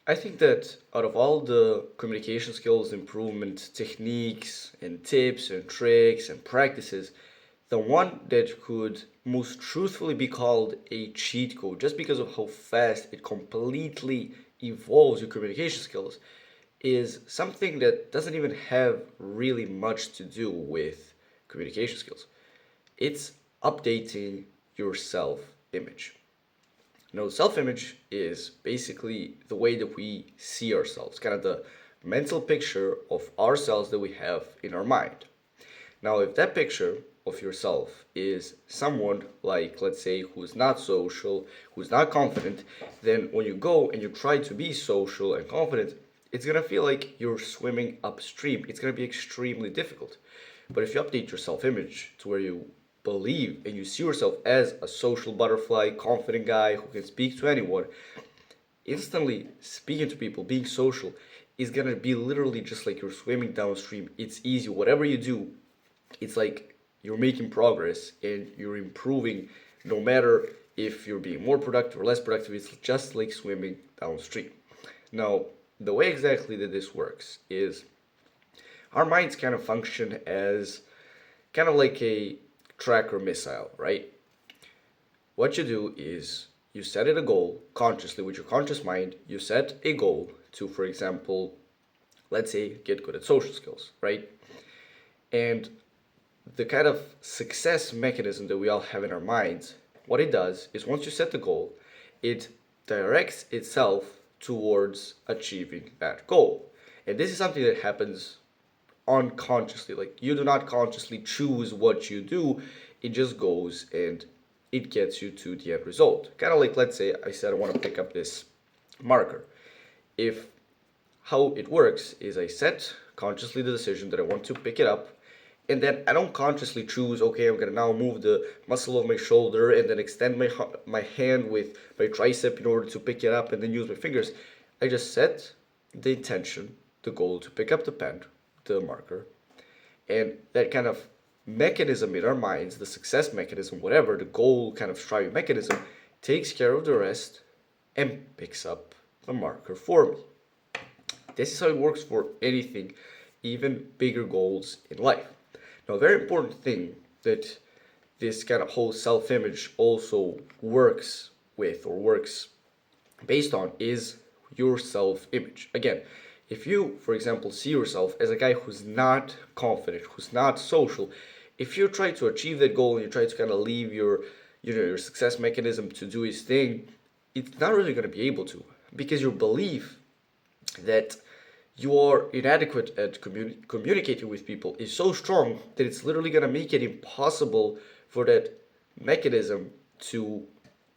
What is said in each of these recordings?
I think that out of all the communication skills improvement techniques and tips and tricks and practices, the one that could most truthfully be called a cheat code, just because of how fast it completely evolves your communication skills, is something that doesn't even have really much to do with communication skills. It's updating your self image. Self image is basically the way that we see ourselves, kind of the mental picture of ourselves that we have in our mind. Now, if that picture of yourself is someone like, let's say, who's not social, who's not confident, then when you go and you try to be social and confident, it's gonna feel like you're swimming upstream. It's gonna be extremely difficult. But if you update your self image to where you believe and you see yourself as a social butterfly, confident guy who can speak to anyone, instantly speaking to people, being social, is gonna be literally just like you're swimming downstream. It's easy. Whatever you do, it's like you're making progress and you're improving no matter if you're being more productive or less productive. It's just like swimming downstream. Now, the way exactly that this works is our minds kind of function as kind of like a tracker missile, right? What you do is you set it a goal consciously with your conscious mind. You set a goal to, for example, let's say, get good at social skills, right? And the kind of success mechanism that we all have in our minds, what it does is once you set the goal, it directs itself towards achieving that goal. And this is something that happens unconsciously. Like you do not consciously choose what you do, it just goes and it gets you to the end result. Kind of like, let's say I said I want to pick up this marker. If how it works is I set consciously the decision that I want to pick it up, and then I don't consciously choose, okay, I'm gonna now move the muscle of my shoulder and then extend my hand with my tricep in order to pick it up and then use my fingers. I just set the intention, the goal to pick up the pen, the marker, and that kind of mechanism in our minds, the success mechanism, whatever, the goal kind of striving mechanism, takes care of the rest and picks up the marker for me. This is how it works for anything, even bigger goals in life. Now, a very important thing that this kind of whole self image also works with or works based on is your self image. Again, if you, for example, see yourself as a guy who's not confident, who's not social, if you try to achieve that goal and you try to kind of leave your success mechanism to do his thing, it's not really going to be able to because your belief that you are inadequate at communicating with people is so strong that it's literally going to make it impossible for that mechanism to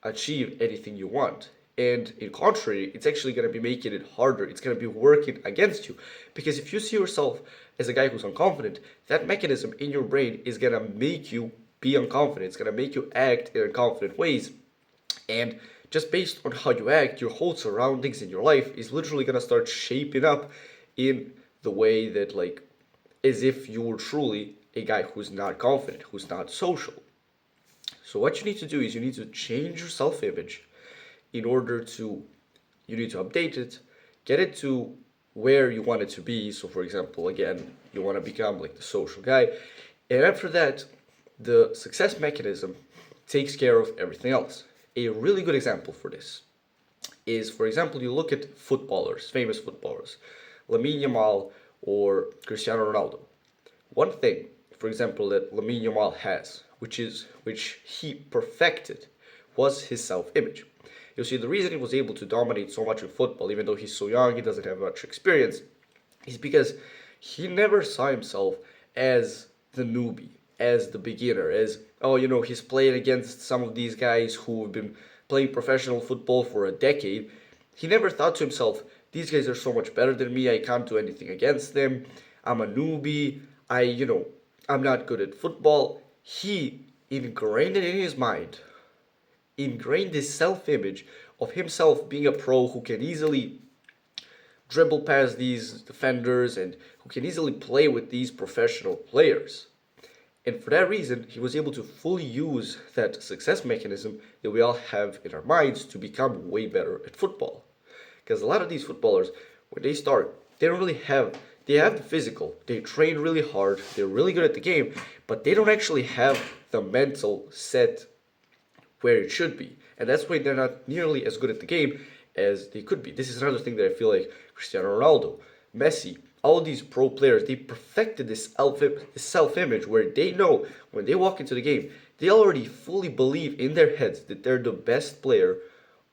achieve anything you want. And in contrary, it's actually going to be making it harder. It's going to be working against you. Because if you see yourself as a guy who's unconfident, that mechanism in your brain is going to make you be unconfident. It's going to make you act in unconfident ways. And just based on how you act, your whole surroundings in your life is literally gonna start shaping up in the way that, like, as if you were truly a guy who's not confident, who's not social. So what you need to do is you need to change your self-image in order to you need to update it, get it to where you want it to be. So for example, again, you want to become like the social guy. And after that, the success mechanism takes care of everything else. A really good example for this is, for example, you look at footballers, famous footballers, Lamine Yamal or Cristiano Ronaldo. One thing, for example, that Lamine Yamal has, which he perfected, was his self-image. You see, the reason he was able to dominate so much in football, even though he's so young, he doesn't have much experience, is because he never saw himself as the newbie, as the beginner, as, oh, he's playing against some of these guys who have been playing professional football for a decade. He never thought to himself, these guys are so much better than me, I can't do anything against them, I'm a newbie, I'm not good at football. He ingrained it in his mind, ingrained this self image of himself being a pro who can easily dribble past these defenders and who can easily play with these professional players. And for that reason, he was able to fully use that success mechanism that we all have in our minds to become way better at football. Because a lot of these footballers, when they start, they don't really have, they have the physical, they train really hard, they're really good at the game, but they don't actually have the mental set where it should be. And that's why they're not nearly as good at the game as they could be. This is another thing that I feel like Cristiano Ronaldo, Messi, all these pro players, they perfected this self-image where they know when they walk into the game, they already fully believe in their heads that they're the best player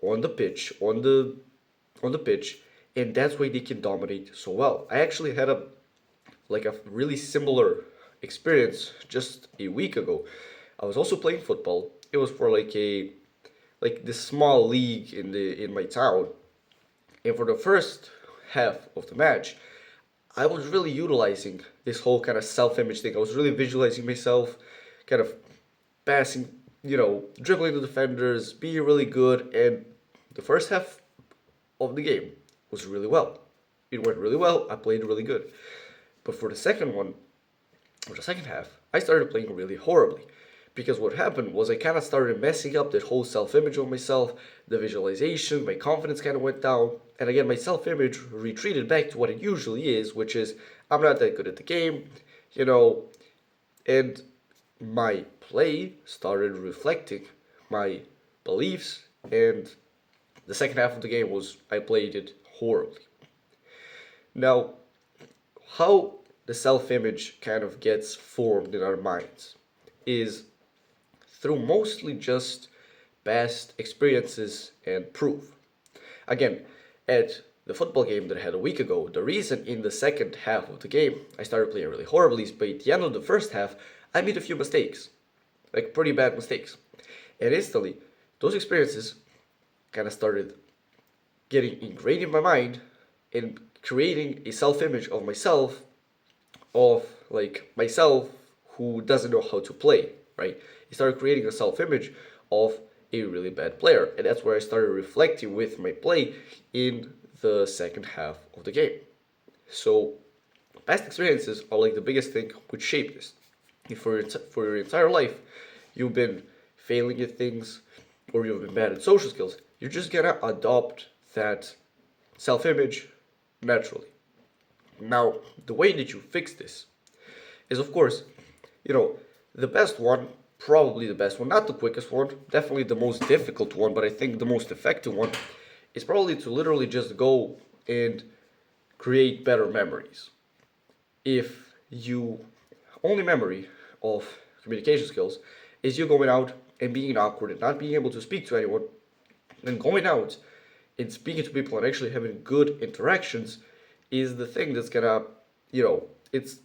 on the pitch, on the pitch, and that's why they can dominate so well. I actually had a really similar experience just a week ago. I was also playing football. It was for like this small league in my town. And for the first half of the match, I was really utilizing this whole kind of self-image thing. I was really visualizing myself kind of passing, dribbling the defenders, being really good, and the first half of the game was really well. It went really well. I played really good. But for the second one, for the second half, I started playing really horribly. Because what happened was I kind of started messing up that whole self-image of myself, the visualization, my confidence kind of went down, and again my self-image retreated back to what it usually is, which is I'm not that good at the game, and my play started reflecting my beliefs, and the second half of the game was I played it horribly. Now, how the self-image kind of gets formed in our minds is through mostly just past experiences and proof. Again, at the football game that I had a week ago, the reason in the second half of the game I started playing really horribly is by the end of the first half, I made a few mistakes, like pretty bad mistakes. And instantly, those experiences kind of started getting ingrained in my mind and creating a self-image of myself who doesn't know how to play, right? He started creating a self-image of a really bad player, and that's where I started reflecting with my play in the second half of the game. So, past experiences are like the biggest thing which shape this. If for your entire life you've been failing at things or you've been bad at social skills, you're just gonna adopt that self-image naturally. Now, the way that you fix this is, of course, the best one, probably the best one, not the quickest one, definitely the most difficult one, but I think the most effective one is probably to literally just go and create better memories. If you only memory of communication skills is you going out and being awkward and not being able to speak to anyone, then going out and speaking to people and actually having good interactions is the thing that's gonna, you're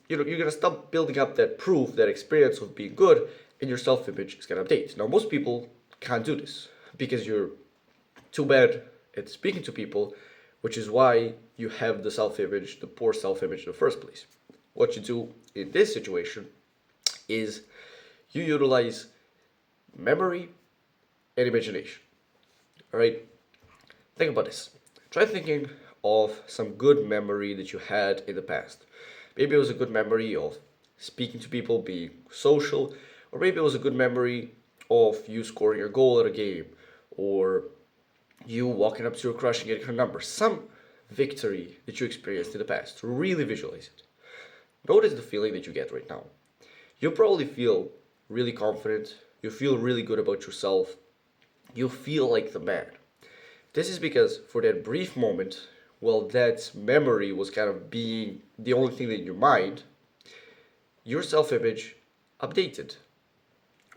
gonna stop building up that proof, that experience of being good, and your self-image is gonna update. Now, most people can't do this because you're too bad at speaking to people, which is why you have the self-image, the poor self-image in the first place. What you do in this situation is you utilize memory and imagination. All right? Think about this. Try thinking of some good memory that you had in the past. Maybe it was a good memory of speaking to people, being social, or maybe it was a good memory of you scoring a goal at a game, or you walking up to your crush and getting her number. Some victory that you experienced in the past. Really visualize it. Notice the feeling that you get right now. You probably feel really confident. You feel really good about yourself. You feel like the man. This is because for that brief moment, while that memory was kind of being the only thing in your mind, your self-image updated.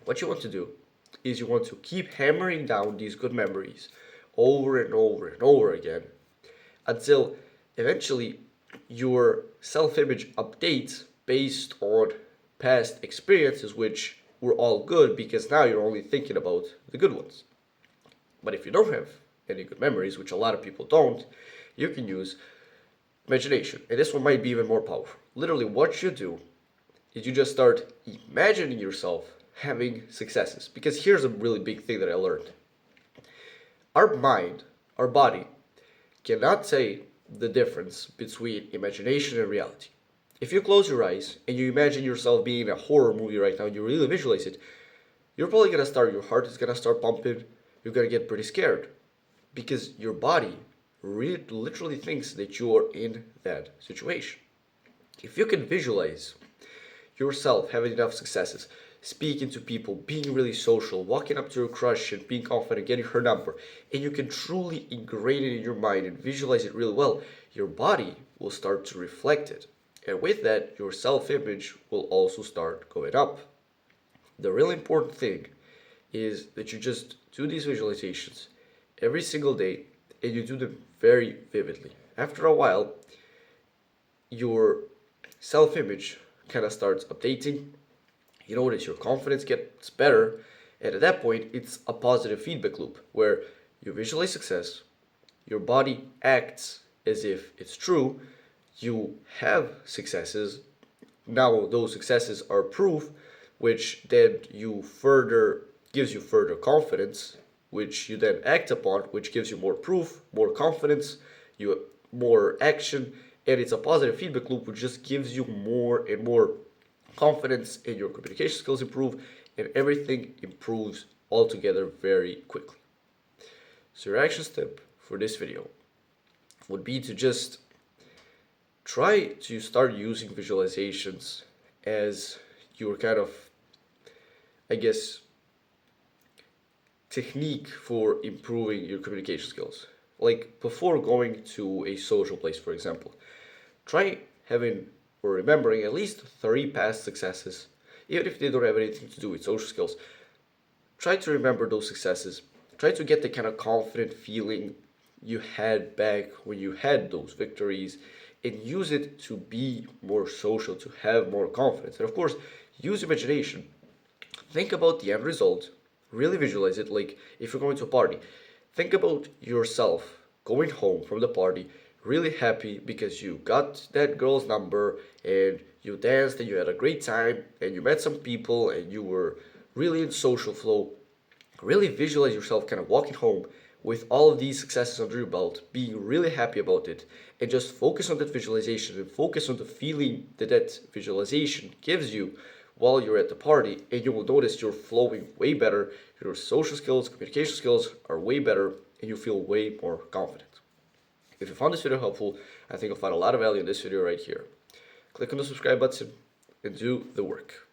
What you want to do is you want to keep hammering down these good memories over and over and over again until eventually your self-image updates based on past experiences which were all good because now you're only thinking about the good ones. But if you don't have any good memories, which a lot of people don't, you can use imagination. And this one might be even more powerful. Literally, what you do is you just start imagining yourself having successes. Because here's a really big thing that I learned. Our mind, our body, cannot say the difference between imagination and reality. If you close your eyes and you imagine yourself being in a horror movie right now and you really visualize it, you're probably gonna start, your heart is gonna start pumping, you're gonna get pretty scared. Because your body literally thinks that you are in that situation. If you can visualize yourself having enough successes, speaking to people, being really social, walking up to your crush and being confident, getting her number, and you can truly ingrain it in your mind and visualize it really well, your body will start to reflect it. And with that, your self image will also start going up. The really important thing is that you just do these visualizations every single day and you do them very vividly. After a while, your self image kind of starts updating. You notice your confidence gets better, and at that point, it's a positive feedback loop where you visualize success, your body acts as if it's true, you have successes. Now, those successes are proof, which then you further gives you further confidence, which you then act upon, which gives you more proof, more confidence, you more action, and it's a positive feedback loop which just gives you more and more confidence, and your communication skills improve, and everything improves altogether very quickly. So your action step for this video would be to just try to start using visualizations as your kind of, I guess, technique for improving your communication skills. Like before going to a social place, for example, try having or remembering at least 3 past successes, even if they don't have anything to do with social skills. Try to remember those successes. Try to get the kind of confident feeling you had back when you had those victories and use it to be more social, to have more confidence. And of course, use imagination. Think about the end result. Really visualize it. Like if you're going to a party, think about yourself going home from the party really happy because you got that girl's number and you danced and you had a great time and you met some people and you were really in social flow. Really visualize yourself kind of walking home with all of these successes under your belt, being really happy about it, and just focus on that visualization and focus on the feeling that that visualization gives you while you're at the party, and you will notice you're flowing way better, your social skills, communication skills are way better, and you feel way more confident. If you found this video helpful, I think you'll find a lot of value in this video right here. Click on the subscribe button and do the work.